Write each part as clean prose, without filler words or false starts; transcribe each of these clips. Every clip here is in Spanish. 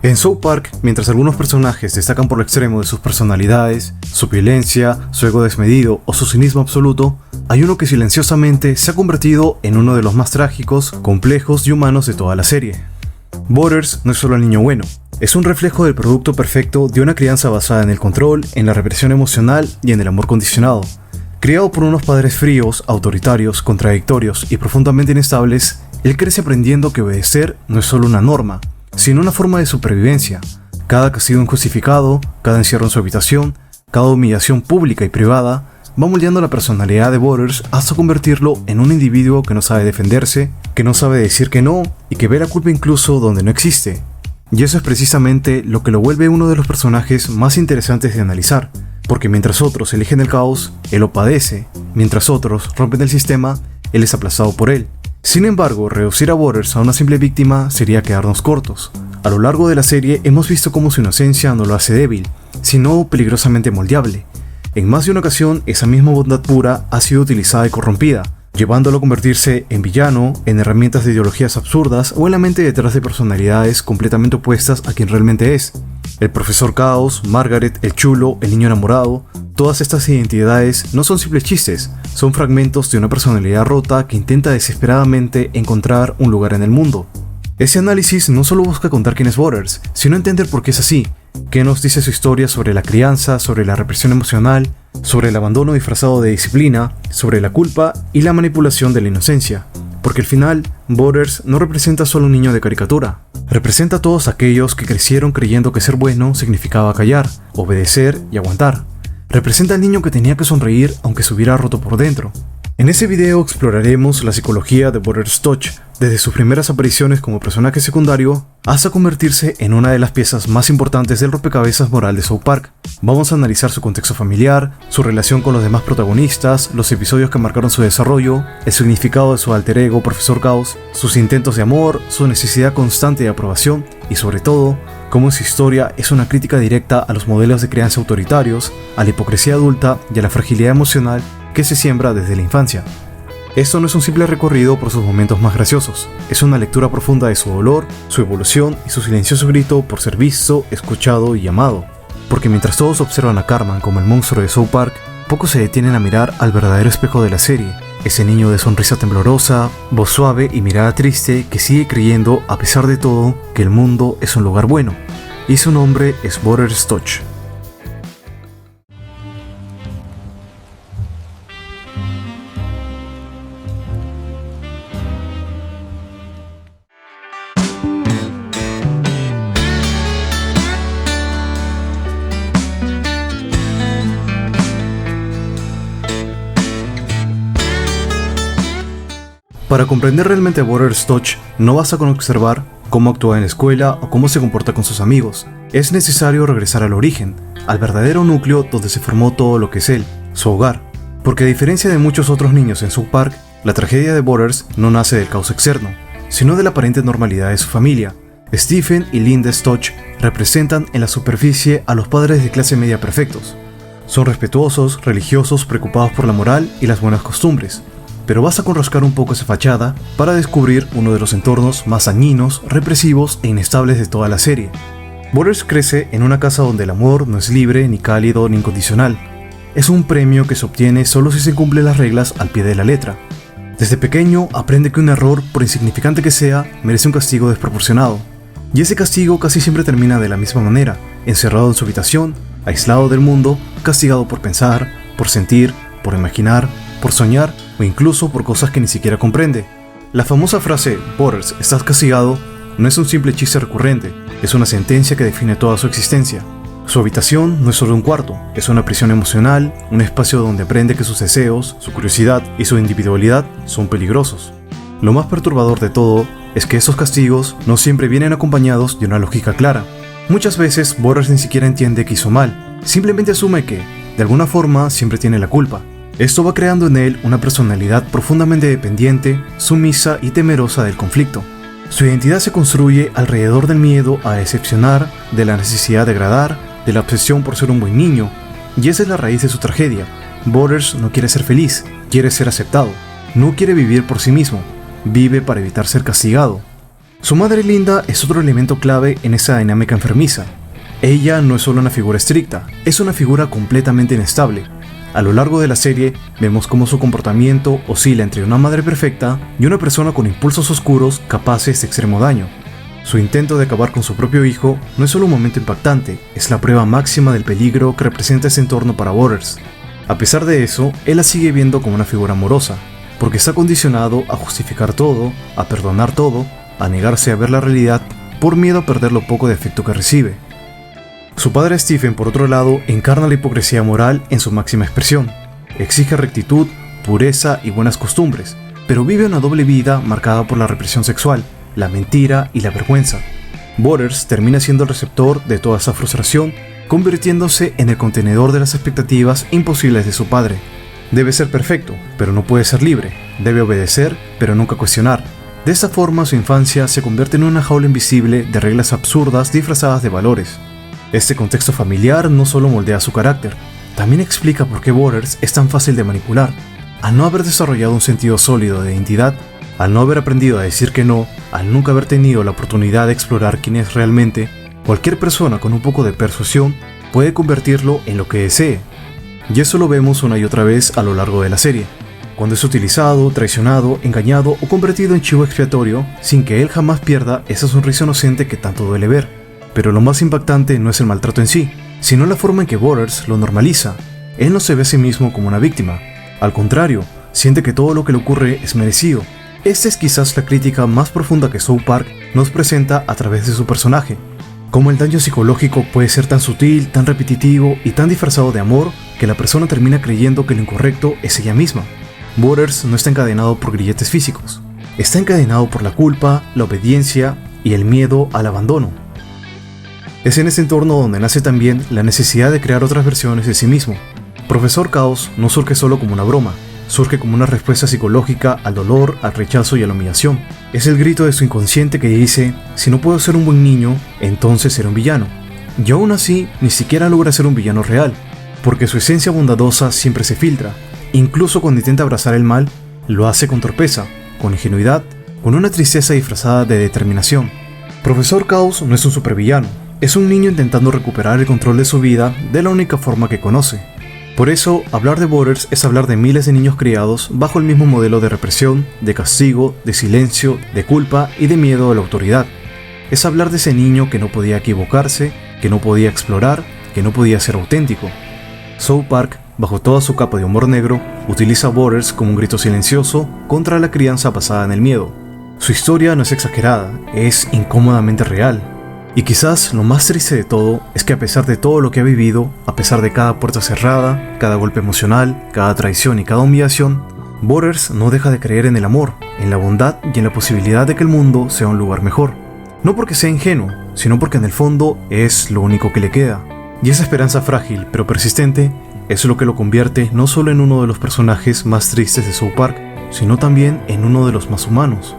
En South Park, mientras algunos personajes destacan por lo extremo de sus personalidades, su violencia, su ego desmedido o su cinismo absoluto, hay uno que silenciosamente se ha convertido en uno de los más trágicos, complejos y humanos de toda la serie. Butters no es solo el niño bueno, es un reflejo del producto perfecto de una crianza basada en el control, en la represión emocional y en el amor condicionado. Criado por unos padres fríos, autoritarios, contradictorios y profundamente inestables, él crece aprendiendo que obedecer no es solo una norma, sino una forma de supervivencia. Cada castigo injustificado, cada encierro en su habitación, cada humillación pública y privada, va moldeando la personalidad de Butters hasta convertirlo en un individuo que no sabe defenderse, que no sabe decir que no y que ve la culpa incluso donde no existe. Y eso es precisamente lo que lo vuelve uno de los personajes más interesantes de analizar, porque mientras otros eligen el caos, él lo padece, mientras otros rompen el sistema, él es aplastado por él. Sin embargo, reducir a Butters a una simple víctima sería quedarnos cortos. A lo largo de la serie hemos visto cómo su inocencia no lo hace débil, sino peligrosamente moldeable. En más de una ocasión, esa misma bondad pura ha sido utilizada y corrompida, llevándolo a convertirse en villano, en herramientas de ideologías absurdas o en la mente detrás de personalidades completamente opuestas a quien realmente es. El profesor Caos, Margaret, el chulo, el niño enamorado, todas estas identidades no son simples chistes, son fragmentos de una personalidad rota que intenta desesperadamente encontrar un lugar en el mundo. Ese análisis no solo busca contar quién es Butters, sino entender por qué es así, qué nos dice su historia sobre la crianza, sobre la represión emocional, sobre el abandono disfrazado de disciplina, sobre la culpa y la manipulación de la inocencia. Porque al final, Butters no representa solo un niño de caricatura, representa a todos aquellos que crecieron creyendo que ser bueno significaba callar, obedecer y aguantar. Representa al niño que tenía que sonreír aunque se hubiera roto por dentro. En ese video exploraremos la psicología de Butters Touch, desde sus primeras apariciones como personaje secundario hasta convertirse en una de las piezas más importantes del rompecabezas moral de South Park. Vamos a analizar su contexto familiar, su relación con los demás protagonistas, los episodios que marcaron su desarrollo, el significado de su alter ego Profesor Caos, sus intentos de amor, su necesidad constante de aprobación y sobre todo, cómo su historia es una crítica directa a los modelos de crianza autoritarios, a la hipocresía adulta y a la fragilidad emocional que se siembra desde la infancia. Esto no es un simple recorrido por sus momentos más graciosos, es una lectura profunda de su dolor, su evolución y su silencioso grito por ser visto, escuchado y amado. Porque mientras todos observan a Cartman como el monstruo de South Park, pocos se detienen a mirar al verdadero espejo de la serie, ese niño de sonrisa temblorosa, voz suave y mirada triste que sigue creyendo, a pesar de todo, que el mundo es un lugar bueno. Y su nombre es Butters Touch. Para comprender realmente a Butters Touch, no basta con observar cómo actúa en la escuela o cómo se comporta con sus amigos. Es necesario regresar al origen, al verdadero núcleo donde se formó todo lo que es él, su hogar. Porque a diferencia de muchos otros niños en South Park, la tragedia de Butters no nace del caos externo, sino de la aparente normalidad de su familia. Stephen y Linda Touch representan en la superficie a los padres de clase media perfectos. Son respetuosos, religiosos, preocupados por la moral y las buenas costumbres. Pero basta con rascar un poco esa fachada para descubrir uno de los entornos más dañinos, represivos e inestables de toda la serie. Butters crece en una casa donde el amor no es libre, ni cálido, ni incondicional. Es un premio que se obtiene solo si se cumplen las reglas al pie de la letra. Desde pequeño aprende que un error, por insignificante que sea, merece un castigo desproporcionado. Y ese castigo casi siempre termina de la misma manera, encerrado en su habitación, aislado del mundo, castigado por pensar, por sentir, por imaginar, por soñar o incluso por cosas que ni siquiera comprende. La famosa frase "Butters, estás castigado" no es un simple chiste recurrente, es una sentencia que define toda su existencia. Su habitación no es solo un cuarto, es una prisión emocional, un espacio donde aprende que sus deseos, su curiosidad y su individualidad son peligrosos. Lo más perturbador de todo es que esos castigos no siempre vienen acompañados de una lógica clara. Muchas veces Butters ni siquiera entiende que hizo mal, simplemente asume que, de alguna forma, siempre tiene la culpa. Esto va creando en él una personalidad profundamente dependiente, sumisa y temerosa del conflicto. Su identidad se construye alrededor del miedo a decepcionar, de la necesidad de agradar, de la obsesión por ser un buen niño, y esa es la raíz de su tragedia. Butters no quiere ser feliz, quiere ser aceptado, no quiere vivir por sí mismo, vive para evitar ser castigado. Su madre Linda es otro elemento clave en esa dinámica enfermiza. Ella no es solo una figura estricta, es una figura completamente inestable. A lo largo de la serie, vemos cómo su comportamiento oscila entre una madre perfecta y una persona con impulsos oscuros capaces de extremo daño. Su intento de acabar con su propio hijo no es solo un momento impactante, es la prueba máxima del peligro que representa ese entorno para Waters. A pesar de eso, él la sigue viendo como una figura amorosa, porque está condicionado a justificar todo, a perdonar todo, a negarse a ver la realidad por miedo a perder lo poco de afecto que recibe. Su padre Stephen, por otro lado, encarna la hipocresía moral en su máxima expresión. Exige rectitud, pureza y buenas costumbres, pero vive una doble vida marcada por la represión sexual, la mentira y la vergüenza. Waters termina siendo el receptor de toda esa frustración, convirtiéndose en el contenedor de las expectativas imposibles de su padre. Debe ser perfecto, pero no puede ser libre. Debe obedecer, pero nunca cuestionar. De esta forma, su infancia se convierte en una jaula invisible de reglas absurdas disfrazadas de valores. Este contexto familiar no solo moldea su carácter, también explica por qué Waters es tan fácil de manipular. Al no haber desarrollado un sentido sólido de identidad, al no haber aprendido a decir que no, al nunca haber tenido la oportunidad de explorar quién es realmente, cualquier persona con un poco de persuasión puede convertirlo en lo que desee. Y eso lo vemos una y otra vez a lo largo de la serie, cuando es utilizado, traicionado, engañado o convertido en chivo expiatorio sin que él jamás pierda esa sonrisa inocente que tanto duele ver. Pero lo más impactante no es el maltrato en sí, sino la forma en que Waters lo normaliza. Él no se ve a sí mismo como una víctima. Al contrario, siente que todo lo que le ocurre es merecido. Esta es quizás la crítica más profunda que South Park nos presenta a través de su personaje. Cómo el daño psicológico puede ser tan sutil, tan repetitivo y tan disfrazado de amor que la persona termina creyendo que lo incorrecto es ella misma. Waters no está encadenado por grilletes físicos. Está encadenado por la culpa, la obediencia y el miedo al abandono. Es en ese entorno donde nace también la necesidad de crear otras versiones de sí mismo. Profesor Chaos no surge solo como una broma, surge como una respuesta psicológica al dolor, al rechazo y a la humillación. Es el grito de su inconsciente que dice, si no puedo ser un buen niño, entonces seré un villano. Y aún así, ni siquiera logra ser un villano real, porque su esencia bondadosa siempre se filtra. Incluso cuando intenta abrazar el mal, lo hace con torpeza, con ingenuidad, con una tristeza disfrazada de determinación. Profesor Chaos no es un supervillano, es un niño intentando recuperar el control de su vida de la única forma que conoce. Por eso, hablar de Waters es hablar de miles de niños criados bajo el mismo modelo de represión, de castigo, de silencio, de culpa y de miedo a la autoridad. Es hablar de ese niño que no podía equivocarse, que no podía explorar, que no podía ser auténtico. South Park, bajo toda su capa de humor negro, utiliza a Waters como un grito silencioso contra la crianza basada en el miedo. Su historia no es exagerada, es incómodamente real. Y quizás lo más triste de todo es que a pesar de todo lo que ha vivido, a pesar de cada puerta cerrada, cada golpe emocional, cada traición y cada humillación, Waters no deja de creer en el amor, en la bondad y en la posibilidad de que el mundo sea un lugar mejor. No porque sea ingenuo, sino porque en el fondo es lo único que le queda. Y esa esperanza frágil pero persistente es lo que lo convierte no solo en uno de los personajes más tristes de South Park, sino también en uno de los más humanos.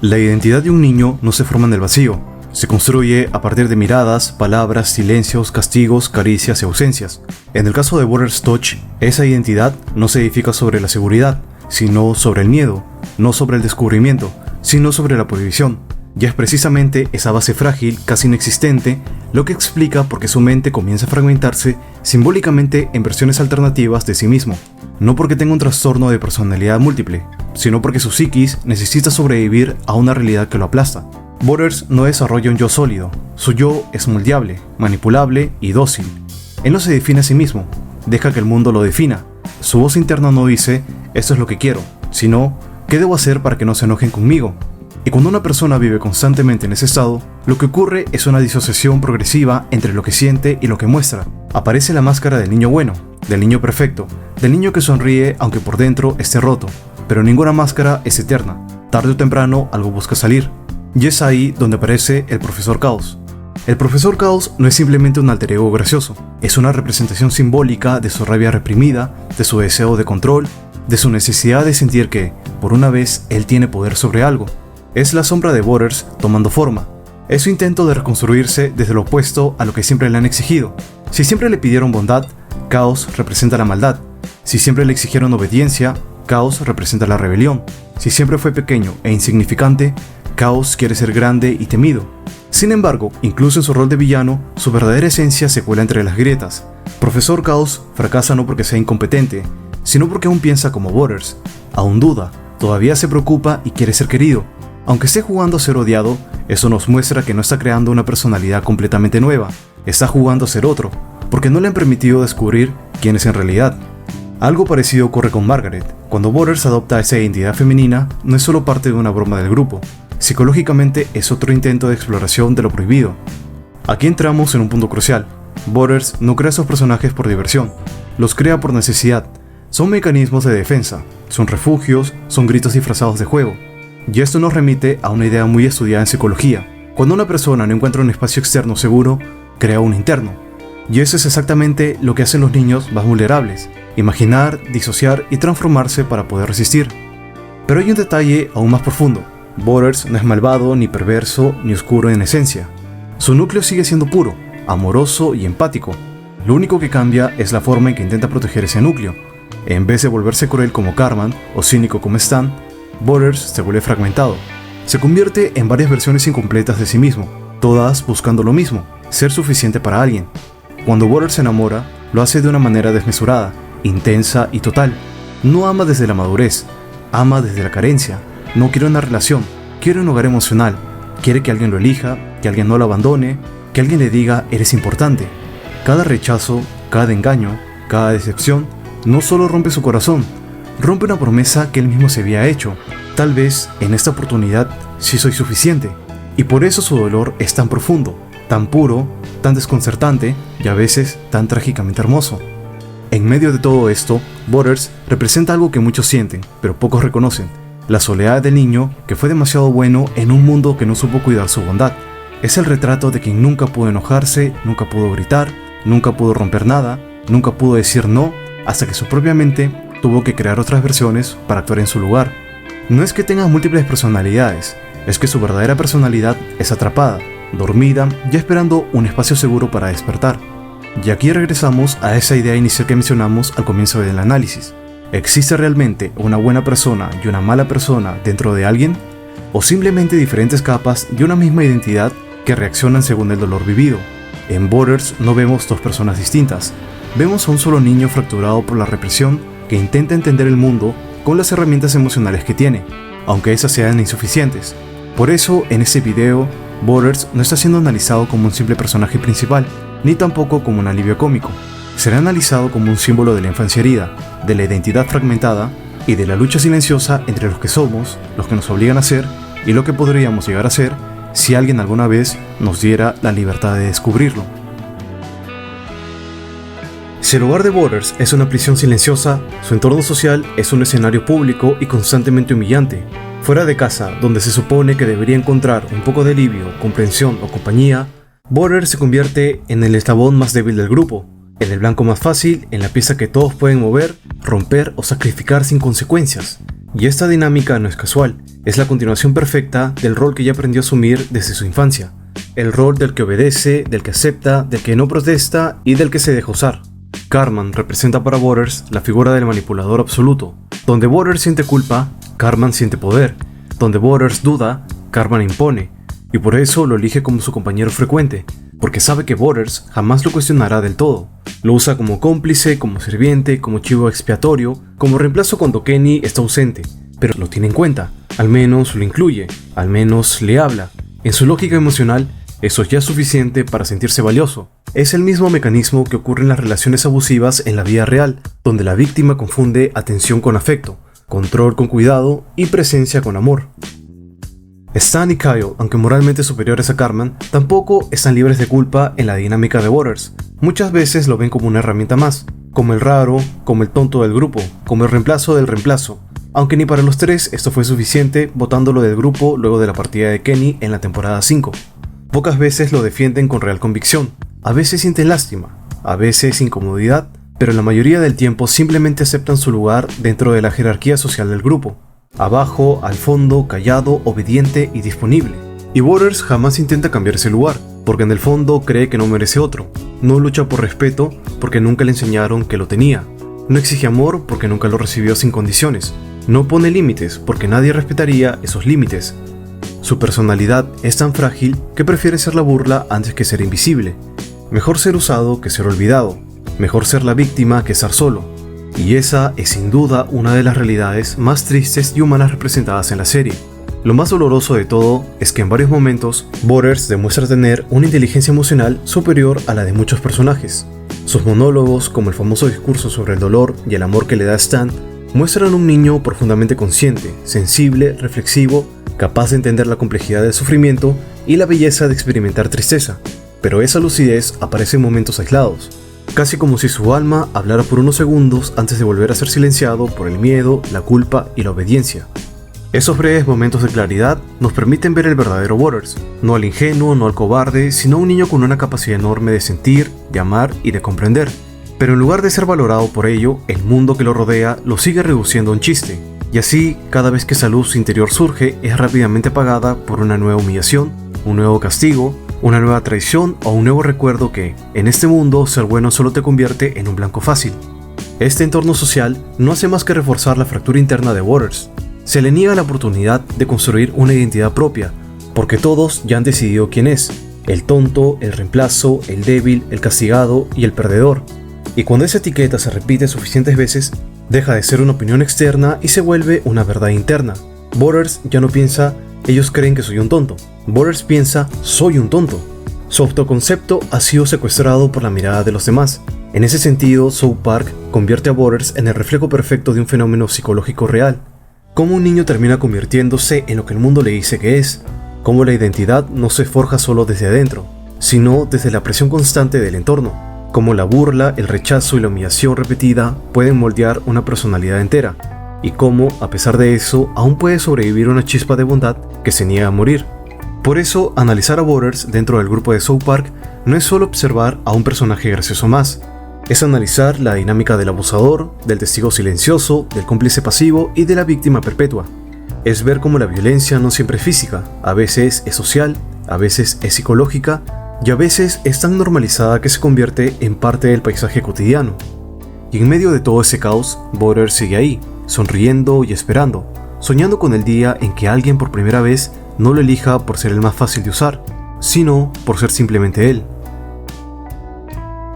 La identidad de un niño no se forma en el vacío, se construye a partir de miradas, palabras, silencios, castigos, caricias y ausencias. En el caso de Waters Touch, esa identidad no se edifica sobre la seguridad, sino sobre el miedo, no sobre el descubrimiento, sino sobre la prohibición. Y es precisamente esa base frágil, casi inexistente, lo que explica por qué su mente comienza a fragmentarse simbólicamente en versiones alternativas de sí mismo. No porque tenga un trastorno de personalidad múltiple, sino porque su psiquis necesita sobrevivir a una realidad que lo aplasta. Waters no desarrolla un yo sólido, su yo es moldeable, manipulable y dócil. Él no se define a sí mismo, deja que el mundo lo defina. Su voz interna no dice, esto es lo que quiero, sino, ¿qué debo hacer para que no se enojen conmigo? Y cuando una persona vive constantemente en ese estado, lo que ocurre es una disociación progresiva entre lo que siente y lo que muestra. Aparece la máscara del niño bueno, del niño perfecto, del niño que sonríe aunque por dentro esté roto, pero ninguna máscara es eterna. Tarde o temprano algo busca salir. Y es ahí donde aparece el Profesor Chaos. El Profesor Chaos no es simplemente un alter ego gracioso, es una representación simbólica de su rabia reprimida, de su deseo de control, de su necesidad de sentir que, por una vez, él tiene poder sobre algo. Es la sombra de Butters tomando forma. Es su intento de reconstruirse desde lo opuesto a lo que siempre le han exigido. Si siempre le pidieron bondad, Caos representa la maldad. Si siempre le exigieron obediencia, Caos representa la rebelión. Si siempre fue pequeño e insignificante, Caos quiere ser grande y temido. Sin embargo, incluso en su rol de villano, su verdadera esencia se cuela entre las grietas. Profesor Caos fracasa no porque sea incompetente, sino porque aún piensa como Butters, aún duda, todavía se preocupa y quiere ser querido. Aunque esté jugando a ser odiado, eso nos muestra que no está creando una personalidad completamente nueva, está jugando a ser otro, porque no le han permitido descubrir quién es en realidad. Algo parecido ocurre con Margaret. Cuando Butters adopta esa identidad femenina, no es solo parte de una broma del grupo, psicológicamente es otro intento de exploración de lo prohibido. Aquí entramos en un punto crucial. Butters no crea sus personajes por diversión, los crea por necesidad. Son mecanismos de defensa, son refugios, son gritos disfrazados de juego. Y esto nos remite a una idea muy estudiada en psicología. Cuando una persona no encuentra un espacio externo seguro, crea un interno. Y eso es exactamente lo que hacen los niños más vulnerables: imaginar, disociar y transformarse para poder resistir. Pero hay un detalle aún más profundo. Butters no es malvado, ni perverso, ni oscuro en esencia. Su núcleo sigue siendo puro, amoroso y empático. Lo único que cambia es la forma en que intenta proteger ese núcleo. En vez de volverse cruel como Cartman o cínico como Stan, Butters se vuelve fragmentado. Se convierte en varias versiones incompletas de sí mismo, todas buscando lo mismo: ser suficiente para alguien. Cuando Butters se enamora, lo hace de una manera desmesurada, intensa y total. No ama desde la madurez, ama desde la carencia. No quiere una relación, quiere un hogar emocional. Quiere que alguien lo elija, que alguien no lo abandone, que alguien le diga eres importante. Cada rechazo, cada engaño, cada decepción, no solo rompe su corazón, rompe una promesa que él mismo se había hecho. Tal vez en esta oportunidad sí soy suficiente. Y por eso su dolor es tan profundo, tan puro, tan desconcertante y a veces tan trágicamente hermoso. En medio de todo esto, Butters representa algo que muchos sienten, pero pocos reconocen: la soledad del niño que fue demasiado bueno en un mundo que no supo cuidar su bondad. Es el retrato de quien nunca pudo enojarse, nunca pudo gritar, nunca pudo romper nada, nunca pudo decir no, hasta que su propia mente tuvo que crear otras versiones para actuar en su lugar. No es que tenga múltiples personalidades, es que su verdadera personalidad es atrapada, dormida y esperando un espacio seguro para despertar. Y aquí regresamos a esa idea inicial que mencionamos al comienzo del análisis. ¿Existe realmente una buena persona y una mala persona dentro de alguien? ¿O simplemente diferentes capas de una misma identidad que reaccionan según el dolor vivido? En Butters no vemos dos personas distintas, vemos a un solo niño fracturado por la represión que intenta entender el mundo con las herramientas emocionales que tiene, aunque esas sean insuficientes. Por eso, en este video, Butters no está siendo analizado como un simple personaje principal, ni tampoco como un alivio cómico. Será analizado como un símbolo de la infancia herida, de la identidad fragmentada y de la lucha silenciosa entre los que somos, los que nos obligan a ser y lo que podríamos llegar a ser si alguien alguna vez nos diera la libertad de descubrirlo. Si el hogar de Butters es una prisión silenciosa, su entorno social es un escenario público y constantemente humillante. Fuera de casa, donde se supone que debería encontrar un poco de alivio, comprensión o compañía, Butters se convierte en el eslabón más débil del grupo, en el blanco más fácil, en la pieza que todos pueden mover, romper o sacrificar sin consecuencias. Y esta dinámica no es casual, es la continuación perfecta del rol que ya aprendió a asumir desde su infancia. El rol del que obedece, del que acepta, del que no protesta y del que se deja usar. Cartman representa para Butters la figura del manipulador absoluto. Donde Butters siente culpa, Cartman siente poder. Donde Butters duda, Cartman impone. Y por eso lo elige como su compañero frecuente, porque sabe que Butters jamás lo cuestionará del todo. Lo usa como cómplice, como sirviente, como chivo expiatorio, como reemplazo cuando Kenny está ausente, pero lo tiene en cuenta, al menos lo incluye, al menos le habla. En su lógica emocional, eso ya es suficiente para sentirse valioso. Es el mismo mecanismo que ocurre en las relaciones abusivas en la vida real, donde la víctima confunde atención con afecto, control con cuidado y presencia con amor. Stan y Kyle, aunque moralmente superiores a Cartman, tampoco están libres de culpa en la dinámica de Butters. Muchas veces lo ven como una herramienta más, como el raro, como el tonto del grupo, como el reemplazo del reemplazo. Aunque ni para los tres esto fue suficiente, botándolo del grupo luego de la partida de Kenny en la temporada 5. Pocas veces lo defienden con real convicción, a veces sienten lástima, a veces incomodidad, pero la mayoría del tiempo simplemente aceptan su lugar dentro de la jerarquía social del grupo. abajo, al fondo, callado, obediente y disponible. Y Borders jamás intenta cambiar ese lugar, porque en el fondo cree que no merece otro. No lucha por respeto porque nunca le enseñaron que lo tenía. No exige amor porque nunca lo recibió sin condiciones. No pone límites porque nadie respetaría esos límites. Su personalidad es tan frágil que prefiere ser la burla antes que ser invisible. Mejor ser usado que ser olvidado. Mejor ser la víctima que estar solo. Y esa es sin duda una de las realidades más tristes y humanas representadas en la serie. Lo más doloroso de todo es que en varios momentos, Borders demuestra tener una inteligencia emocional superior a la de muchos personajes. Sus monólogos, como el famoso discurso sobre el dolor y el amor que le da Stan, muestran un niño profundamente consciente, sensible, reflexivo, capaz de entender la complejidad del sufrimiento y la belleza de experimentar tristeza. Pero esa lucidez aparece en momentos aislados, casi como si su alma hablara por unos segundos antes de volver a ser silenciado por el miedo, la culpa y la obediencia. Esos breves momentos de claridad nos permiten ver el verdadero Borders, no al ingenuo, no al cobarde, sino a un niño con una capacidad enorme de sentir, de amar y de comprender. Pero en lugar de ser valorado por ello, el mundo que lo rodea lo sigue reduciendo a un chiste, y así, cada vez que esa luz interior surge, es rápidamente apagada por una nueva humillación, un nuevo castigo, una nueva traición o un nuevo recuerdo que, en este mundo, ser bueno solo te convierte en un blanco fácil. Este entorno social no hace más que reforzar la fractura interna de Borders. Se le niega la oportunidad de construir una identidad propia, porque todos ya han decidido quién es: el tonto, el reemplazo, el débil, el castigado y el perdedor. Y cuando esa etiqueta se repite suficientes veces, deja de ser una opinión externa y se vuelve una verdad interna. Borders ya no piensa, ellos creen que soy un tonto. Borders piensa, soy un tonto. Su autoconcepto ha sido secuestrado por la mirada de los demás. En ese sentido, South Park convierte a Borders en el reflejo perfecto de un fenómeno psicológico real. Cómo un niño termina convirtiéndose en lo que el mundo le dice que es. Cómo la identidad no se forja solo desde adentro, sino desde la presión constante del entorno. Cómo la burla, el rechazo y la humillación repetida pueden moldear una personalidad entera. Y cómo, a pesar de eso, aún puede sobrevivir una chispa de bondad que se niega a morir. Por eso, analizar a Borders dentro del grupo de South Park no es solo observar a un personaje gracioso más. Es analizar la dinámica del abusador, del testigo silencioso, del cómplice pasivo y de la víctima perpetua. Es ver cómo la violencia no siempre es física, a veces es social, a veces es psicológica y a veces es tan normalizada que se convierte en parte del paisaje cotidiano. Y en medio de todo ese caos, Borders sigue ahí, sonriendo y esperando, soñando con el día en que alguien por primera vez no lo elija por ser el más fácil de usar, sino por ser simplemente él.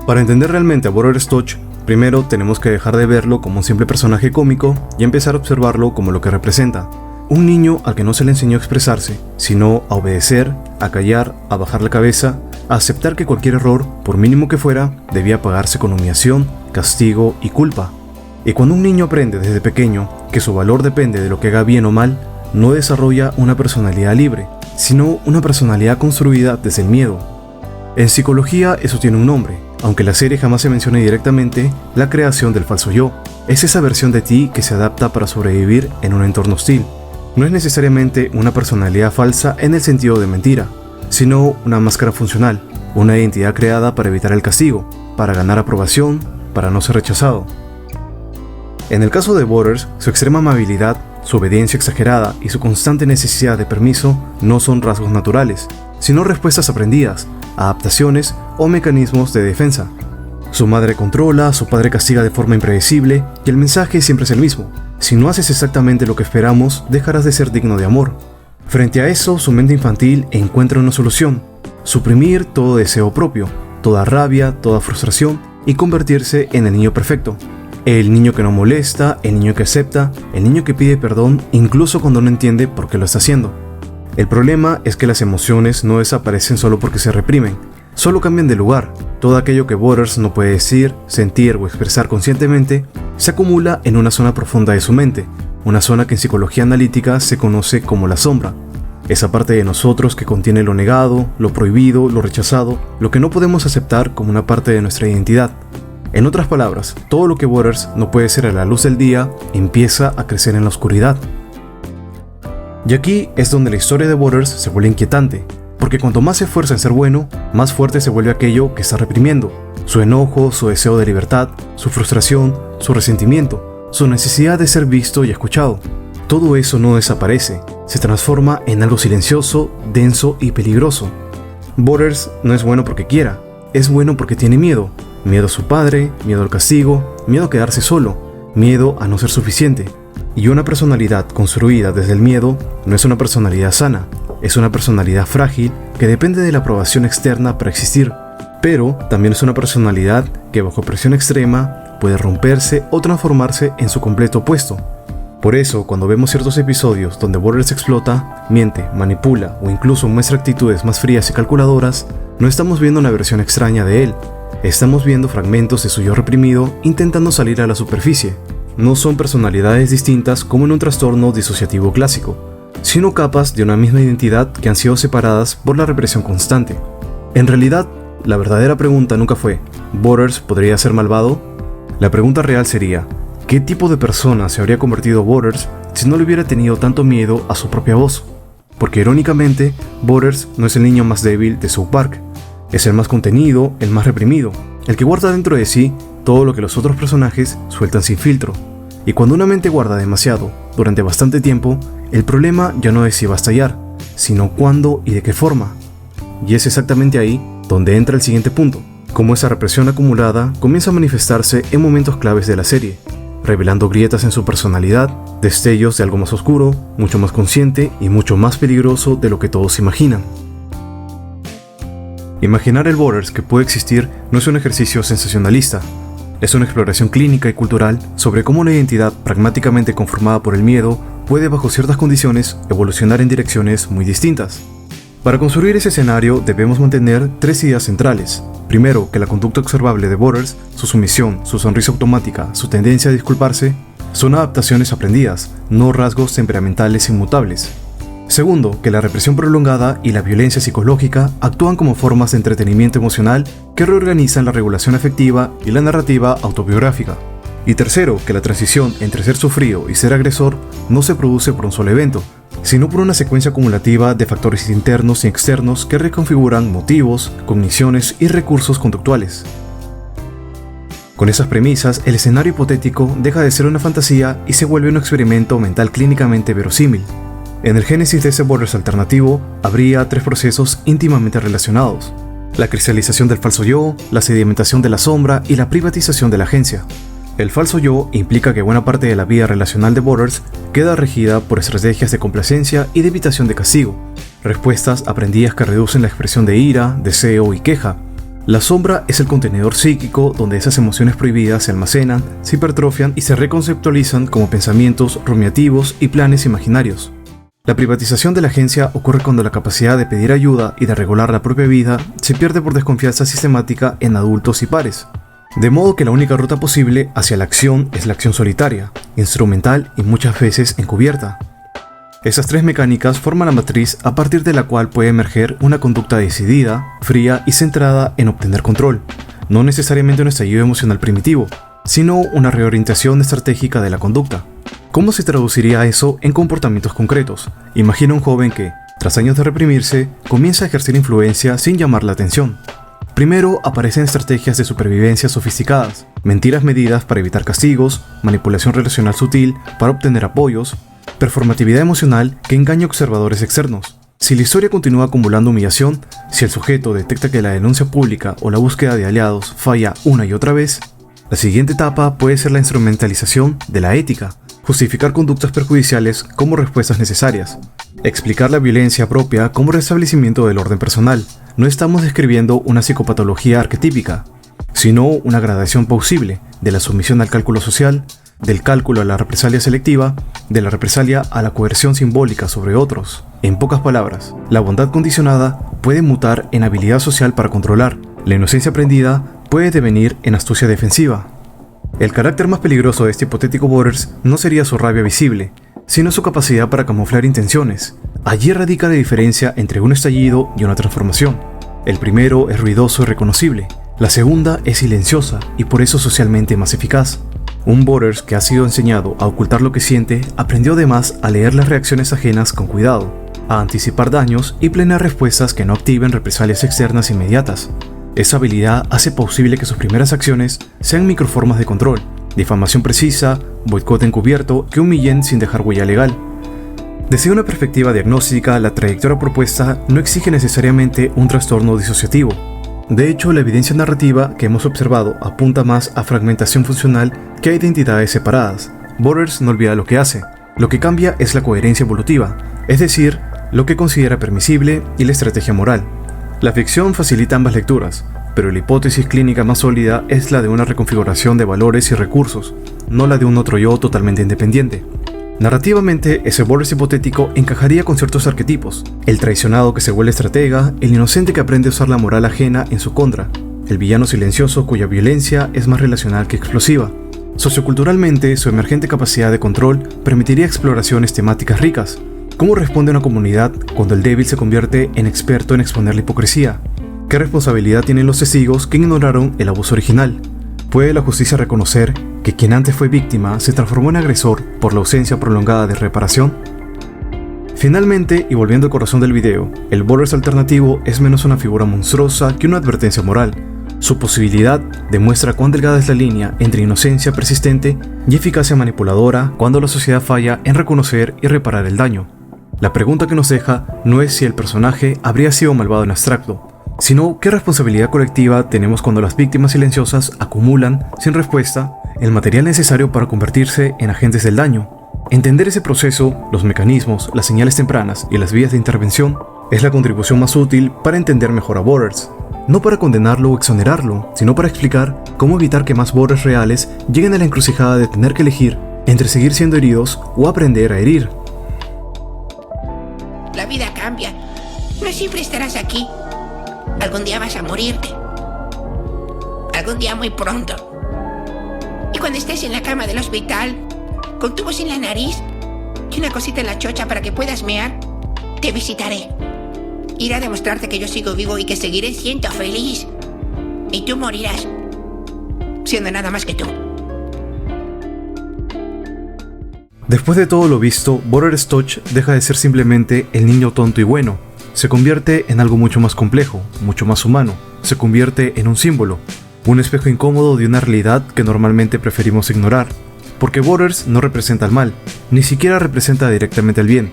Para entender realmente a Borders Touch, primero tenemos que dejar de verlo como un simple personaje cómico y empezar a observarlo como lo que representa. Un niño al que no se le enseñó a expresarse, sino a obedecer, a callar, a bajar la cabeza, a aceptar que cualquier error, por mínimo que fuera, debía pagarse con humillación, castigo y culpa. Y cuando un niño aprende desde pequeño que su valor depende de lo que haga bien o mal, no desarrolla una personalidad libre, sino una personalidad construida desde el miedo. En psicología eso tiene un nombre, aunque la serie jamás se menciona directamente, la creación del falso yo. Es esa versión de ti que se adapta para sobrevivir en un entorno hostil. No es necesariamente una personalidad falsa en el sentido de mentira, sino una máscara funcional, una identidad creada para evitar el castigo, para ganar aprobación, para no ser rechazado. En el caso de Borders, su extrema amabilidad, su obediencia exagerada y su constante necesidad de permiso no son rasgos naturales, sino respuestas aprendidas, adaptaciones o mecanismos de defensa. Su madre controla, su padre castiga de forma impredecible y el mensaje siempre es el mismo: si no haces exactamente lo que esperamos, dejarás de ser digno de amor. Frente a eso, su mente infantil encuentra una solución: suprimir todo deseo propio, toda rabia, toda frustración y convertirse en el niño perfecto. El niño que no molesta, el niño que acepta, el niño que pide perdón incluso cuando no entiende por qué lo está haciendo. El problema es que las emociones no desaparecen solo porque se reprimen, solo cambian de lugar. Todo aquello que Borders no puede decir, sentir o expresar conscientemente se acumula en una zona profunda de su mente, una zona que en psicología analítica se conoce como la sombra. Esa parte de nosotros que contiene lo negado, lo prohibido, lo rechazado, lo que no podemos aceptar como una parte de nuestra identidad. En otras palabras, todo lo que Borders no puede ser a la luz del día empieza a crecer en la oscuridad. Y aquí es donde la historia de Borders se vuelve inquietante, porque cuanto más se esfuerza en ser bueno, más fuerte se vuelve aquello que está reprimiendo: su enojo, su deseo de libertad, su frustración, su resentimiento, su necesidad de ser visto y escuchado. todo eso no desaparece, se transforma en algo silencioso, denso y peligroso. Borders no es bueno porque quiera, es bueno porque tiene miedo. Miedo a su padre, miedo al castigo, miedo a quedarse solo, miedo a no ser suficiente. Y una personalidad construida desde el miedo no es una personalidad sana, es una personalidad frágil que depende de la aprobación externa para existir. Pero también es una personalidad que bajo presión extrema puede romperse o transformarse en su completo opuesto. Por eso, cuando vemos ciertos episodios donde Borders explota, miente, manipula o incluso muestra actitudes más frías y calculadoras, no estamos viendo una versión extraña de él. Estamos viendo fragmentos de su yo reprimido intentando salir a la superficie. No son personalidades distintas como en un trastorno disociativo clásico, sino capas de una misma identidad que han sido separadas por la represión constante. En realidad, la verdadera pregunta nunca fue, ¿Borders podría ser malvado? La pregunta real sería, ¿qué tipo de persona se habría convertido Borders si no le hubiera tenido tanto miedo a su propia voz? Porque irónicamente, Borders no es el niño más débil de South Park. Es el más contenido, el más reprimido, el que guarda dentro de sí todo lo que los otros personajes sueltan sin filtro. Y cuando una mente guarda demasiado, durante bastante tiempo, el problema ya no es si va a estallar, sino cuándo y de qué forma. Y es exactamente ahí donde entra el siguiente punto, cómo esa represión acumulada comienza a manifestarse en momentos claves de la serie, revelando grietas en su personalidad, destellos de algo más oscuro, mucho más consciente y mucho más peligroso de lo que todos imaginan. Imaginar el Borders que puede existir no es un ejercicio sensacionalista, es una exploración clínica y cultural sobre cómo una identidad pragmáticamente conformada por el miedo puede bajo ciertas condiciones evolucionar en direcciones muy distintas. Para construir ese escenario debemos mantener tres ideas centrales. Primero, que la conducta observable de Borders, su sumisión, su sonrisa automática, su tendencia a disculparse, son adaptaciones aprendidas, no rasgos temperamentales inmutables. Segundo, que la represión prolongada y la violencia psicológica actúan como formas de entretenimiento emocional que reorganizan la regulación afectiva y la narrativa autobiográfica. Y tercero, que la transición entre ser sufrido y ser agresor no se produce por un solo evento, sino por una secuencia acumulativa de factores internos y externos que reconfiguran motivos, cogniciones y recursos conductuales. Con esas premisas, el escenario hipotético deja de ser una fantasía y se vuelve un experimento mental clínicamente verosímil. En el génesis de ese Borders alternativo, habría tres procesos íntimamente relacionados: la cristalización del falso yo, la sedimentación de la sombra y la privatización de la agencia. El falso yo implica que buena parte de la vida relacional de Borders queda regida por estrategias de complacencia y de evitación de castigo, respuestas aprendidas que reducen la expresión de ira, deseo y queja. La sombra es el contenedor psíquico donde esas emociones prohibidas se almacenan, se hipertrofian y se reconceptualizan como pensamientos rumiativos y planes imaginarios. La privatización de la agencia ocurre cuando la capacidad de pedir ayuda y de regular la propia vida se pierde por desconfianza sistemática en adultos y pares. De modo que la única ruta posible hacia la acción es la acción solitaria, instrumental y muchas veces encubierta. Esas tres mecánicas forman la matriz a partir de la cual puede emerger una conducta decidida, fría y centrada en obtener control, no necesariamente un estallido emocional primitivo, sino una reorientación estratégica de la conducta. ¿Cómo se traduciría eso en comportamientos concretos? Imagina un joven que, tras años de reprimirse, comienza a ejercer influencia sin llamar la atención. Primero aparecen estrategias de supervivencia sofisticadas, mentiras medidas para evitar castigos, manipulación relacional sutil para obtener apoyos, performatividad emocional que engaña a observadores externos. Si la historia continúa acumulando humillación, si el sujeto detecta que la denuncia pública o la búsqueda de aliados falla una y otra vez, la siguiente etapa puede ser la instrumentalización de la ética, justificar conductas perjudiciales como respuestas necesarias, explicar la violencia propia como restablecimiento del orden personal. No estamos describiendo una psicopatología arquetípica, sino una gradación plausible de la sumisión al cálculo social, del cálculo a la represalia selectiva, de la represalia a la coerción simbólica sobre otros. En pocas palabras, la bondad condicionada puede mutar en habilidad social para controlar, la inocencia aprendida puede devenir en astucia defensiva. El carácter más peligroso de este hipotético Borders no sería su rabia visible, sino su capacidad para camuflar intenciones. Allí radica la diferencia entre un estallido y una transformación. El primero es ruidoso y reconocible, la segunda es silenciosa y por eso socialmente más eficaz. Un Borders que ha sido enseñado a ocultar lo que siente aprendió además a leer las reacciones ajenas con cuidado, a anticipar daños y planear respuestas que no activen represalias externas inmediatas. Esa habilidad hace posible que sus primeras acciones sean microformas de control, difamación precisa, boicot encubierto que humillen sin dejar huella legal. Desde una perspectiva diagnóstica, la trayectoria propuesta no exige necesariamente un trastorno disociativo. De hecho, la evidencia narrativa que hemos observado apunta más a fragmentación funcional que a identidades separadas. Borders no olvida lo que hace. Lo que cambia es la coherencia evolutiva, es decir, lo que considera permisible y la estrategia moral. La ficción facilita ambas lecturas, pero la hipótesis clínica más sólida es la de una reconfiguración de valores y recursos, no la de un otro yo totalmente independiente. Narrativamente, ese Borders hipotético encajaría con ciertos arquetipos: el traicionado que se vuelve estratega, el inocente que aprende a usar la moral ajena en su contra, el villano silencioso cuya violencia es más relacional que explosiva. Socioculturalmente, su emergente capacidad de control permitiría exploraciones temáticas ricas. ¿Cómo responde una comunidad cuando el débil se convierte en experto en exponer la hipocresía? ¿Qué responsabilidad tienen los testigos que ignoraron el abuso original? ¿Puede la justicia reconocer que quien antes fue víctima se transformó en agresor por la ausencia prolongada de reparación? Finalmente, y volviendo al corazón del video, el Borders alternativo es menos una figura monstruosa que una advertencia moral. Su posibilidad demuestra cuán delgada es la línea entre inocencia persistente y eficacia manipuladora cuando la sociedad falla en reconocer y reparar el daño. La pregunta que nos deja no es si el personaje habría sido malvado en abstracto, sino qué responsabilidad colectiva tenemos cuando las víctimas silenciosas acumulan, sin respuesta, el material necesario para convertirse en agentes del daño. Entender ese proceso, los mecanismos, las señales tempranas y las vías de intervención es la contribución más útil para entender mejor a Borders. No para condenarlo o exonerarlo, sino para explicar cómo evitar que más Borders reales lleguen a la encrucijada de tener que elegir entre seguir siendo heridos o aprender a herir. La vida cambia. No siempre estarás aquí. Algún día vas a morirte. Algún día muy pronto. Y cuando estés en la cama del hospital, con tubos en la nariz y una cosita en la chocha para que puedas mear, te visitaré. Iré a demostrarte que yo sigo vivo y que seguiré siendo feliz. Y tú morirás, siendo nada más que tú. Después de todo lo visto, Borders Touch deja de ser simplemente el niño tonto y bueno. Se convierte en algo mucho más complejo, mucho más humano. Se convierte en un símbolo, un espejo incómodo de una realidad que normalmente preferimos ignorar. Porque Borders no representa el mal, ni siquiera representa directamente el bien.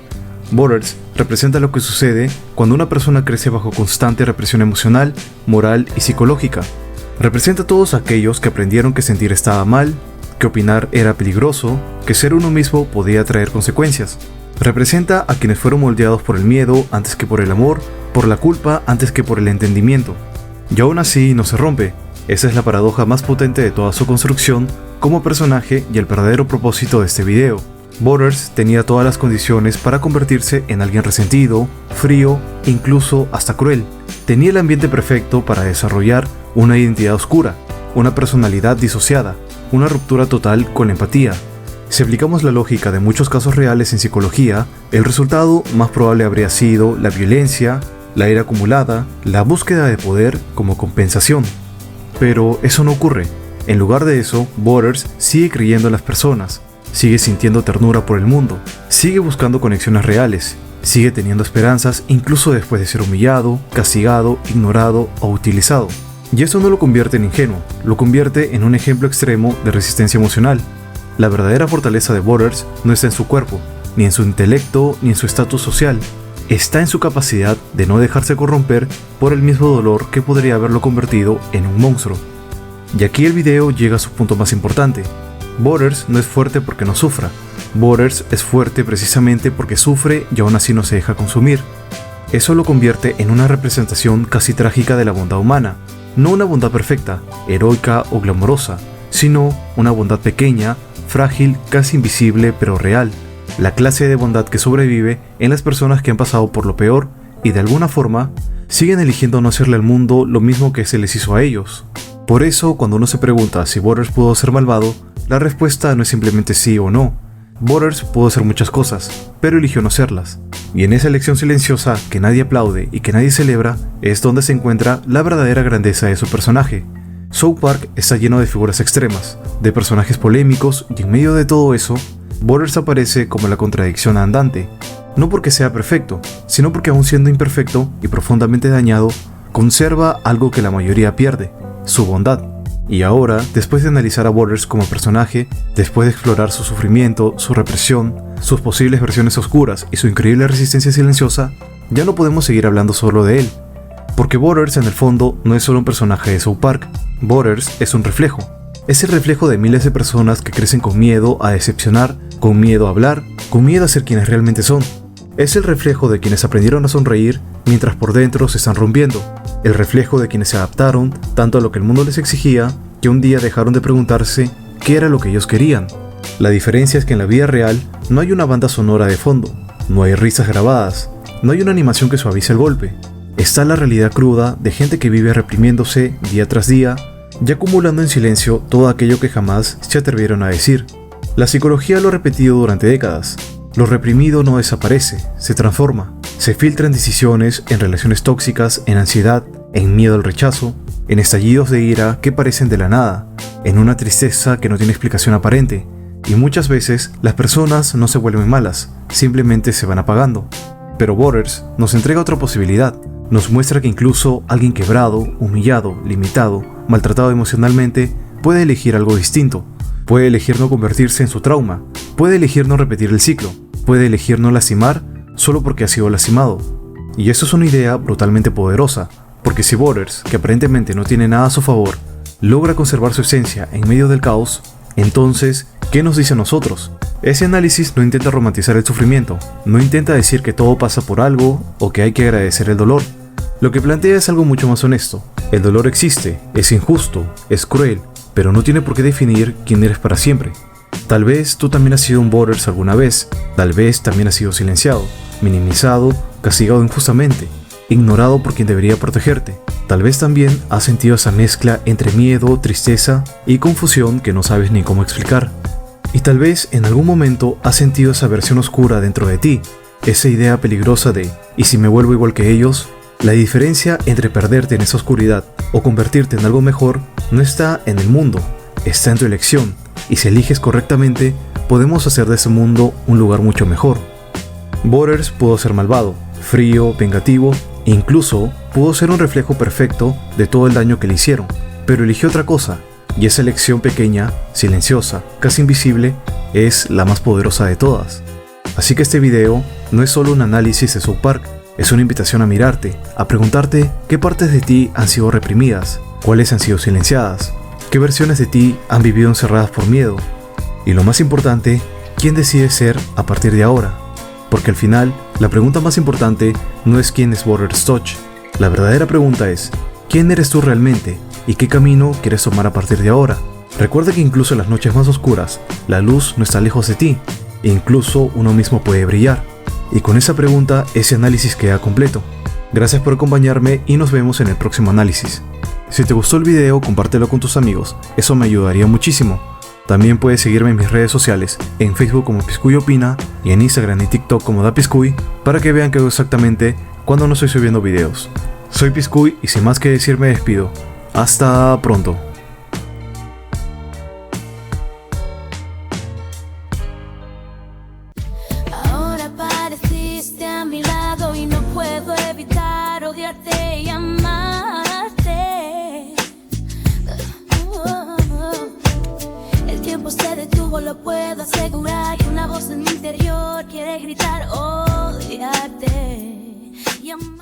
Borders representa lo que sucede cuando una persona crece bajo constante represión emocional, moral y psicológica. Representa a todos aquellos que aprendieron que sentir estaba mal, que opinar era peligroso, que ser uno mismo podía traer consecuencias. Representa a quienes fueron moldeados por el miedo antes que por el amor, por la culpa antes que por el entendimiento. Y aún así no se rompe. Esa es la paradoja más potente de toda su construcción como personaje y el verdadero propósito de este video. Borders tenía todas las condiciones para convertirse en alguien resentido, frío, incluso hasta cruel. Tenía el ambiente perfecto para desarrollar una identidad oscura, una personalidad disociada, una ruptura total con la empatía. Si aplicamos la lógica de muchos casos reales en psicología, el resultado más probable habría sido la violencia, la ira acumulada, la búsqueda de poder como compensación. Pero eso no ocurre. En lugar de eso, Borders sigue creyendo en las personas, sigue sintiendo ternura por el mundo, sigue buscando conexiones reales, sigue teniendo esperanzas incluso después de ser humillado, castigado, ignorado o utilizado. Y eso no lo convierte en ingenuo, lo convierte en un ejemplo extremo de resistencia emocional. La verdadera fortaleza de Borders no está en su cuerpo, ni en su intelecto, ni en su estatus social. Está en su capacidad de no dejarse corromper por el mismo dolor que podría haberlo convertido en un monstruo. Y aquí el video llega a su punto más importante. Borders no es fuerte porque no sufra. Borders es fuerte precisamente porque sufre y aún así no se deja consumir. Eso lo convierte en una representación casi trágica de la bondad humana. No una bondad perfecta, heroica o glamorosa, sino una bondad pequeña, frágil, casi invisible pero real. La clase de bondad que sobrevive en las personas que han pasado por lo peor y de alguna forma siguen eligiendo no hacerle al mundo lo mismo que se les hizo a ellos. Por eso, cuando uno se pregunta si Borders pudo ser malvado, la respuesta no es simplemente sí o no. Borders pudo hacer muchas cosas, pero eligió no serlas. Y en esa elección silenciosa que nadie aplaude y que nadie celebra, es donde se encuentra la verdadera grandeza de su personaje. South Park está lleno de figuras extremas, de personajes polémicos, y en medio de todo eso, Borders aparece como la contradicción andante. No porque sea perfecto, sino porque aún siendo imperfecto y profundamente dañado, conserva algo que la mayoría pierde: su bondad. Y ahora, después de analizar a Borders como personaje, después de explorar su sufrimiento, su represión, sus posibles versiones oscuras y su increíble resistencia silenciosa, ya no podemos seguir hablando solo de él. Porque Borders en el fondo no es solo un personaje de South Park, Borders es un reflejo. Es el reflejo de miles de personas que crecen con miedo a decepcionar, con miedo a hablar, con miedo a ser quienes realmente son. Es el reflejo de quienes aprendieron a sonreír mientras por dentro se están rompiendo. El reflejo de quienes se adaptaron tanto a lo que el mundo les exigía que un día dejaron de preguntarse qué era lo que ellos querían. La diferencia es que en la vida real no hay una banda sonora de fondo, no hay risas grabadas, no hay una animación que suavice el golpe. Está la realidad cruda de gente que vive reprimiéndose día tras día y acumulando en silencio todo aquello que jamás se atrevieron a decir. La psicología lo ha repetido durante décadas. Lo reprimido no desaparece, se transforma. Se filtra en decisiones, en relaciones tóxicas, en ansiedad, en miedo al rechazo, en estallidos de ira que parecen de la nada, en una tristeza que no tiene explicación aparente. Y muchas veces las personas no se vuelven malas, simplemente se van apagando. Pero Borders nos entrega otra posibilidad. Nos muestra que incluso alguien quebrado, humillado, limitado, maltratado emocionalmente, puede elegir algo distinto. Puede elegir no convertirse en su trauma. Puede elegir no repetir el ciclo. Puede elegir no lastimar solo porque ha sido lastimado. Y eso es una idea brutalmente poderosa, porque si Borders, que aparentemente no tiene nada a su favor, logra conservar su esencia en medio del caos, entonces, ¿qué nos dice a nosotros? Ese análisis no intenta romantizar el sufrimiento, no intenta decir que todo pasa por algo o que hay que agradecer el dolor. Lo que plantea es algo mucho más honesto. El dolor existe, es injusto, es cruel, pero no tiene por qué definir quién eres para siempre. Tal vez tú también has sido un Borders alguna vez, tal vez también has sido silenciado, minimizado, castigado injustamente, ignorado por quien debería protegerte. Tal vez también has sentido esa mezcla entre miedo, tristeza y confusión que no sabes ni cómo explicar. Y tal vez en algún momento has sentido esa versión oscura dentro de ti, esa idea peligrosa de ¿y si me vuelvo igual que ellos? La diferencia entre perderte en esa oscuridad o convertirte en algo mejor no está en el mundo, está en tu elección, y si eliges correctamente, podemos hacer de ese mundo un lugar mucho mejor. Borders pudo ser malvado, frío, vengativo, e incluso pudo ser un reflejo perfecto de todo el daño que le hicieron, pero eligió otra cosa, y esa elección pequeña, silenciosa, casi invisible, es la más poderosa de todas. Así que este video no es solo un análisis de South Park, es una invitación a mirarte, a preguntarte qué partes de ti han sido reprimidas, cuáles han sido silenciadas, qué versiones de ti han vivido encerradas por miedo, y lo más importante, quién decides ser a partir de ahora. Porque al final, la pregunta más importante no es quién es Borders Touch, la verdadera pregunta es, ¿quién eres tú realmente y qué camino quieres tomar a partir de ahora? Recuerda que incluso en las noches más oscuras, la luz no está lejos de ti, e incluso uno mismo puede brillar. Y con esa pregunta, ese análisis queda completo. Gracias por acompañarme y nos vemos en el próximo análisis. Si te gustó el video, compártelo con tus amigos, eso me ayudaría muchísimo. También puedes seguirme en mis redes sociales, en Facebook como Piscuy Opina y en Instagram y TikTok como DaPiscuy, para que vean qué hago exactamente cuando no estoy subiendo videos. Soy Piscuy y sin más que decir me despido. Hasta pronto. Ahora apareciste a mi lado y no puedo evitar odiarte y amarte. El tiempo se detuvo, lo puedo asegurar, y una voz en mi interior quiere gritar odiarte y amarte.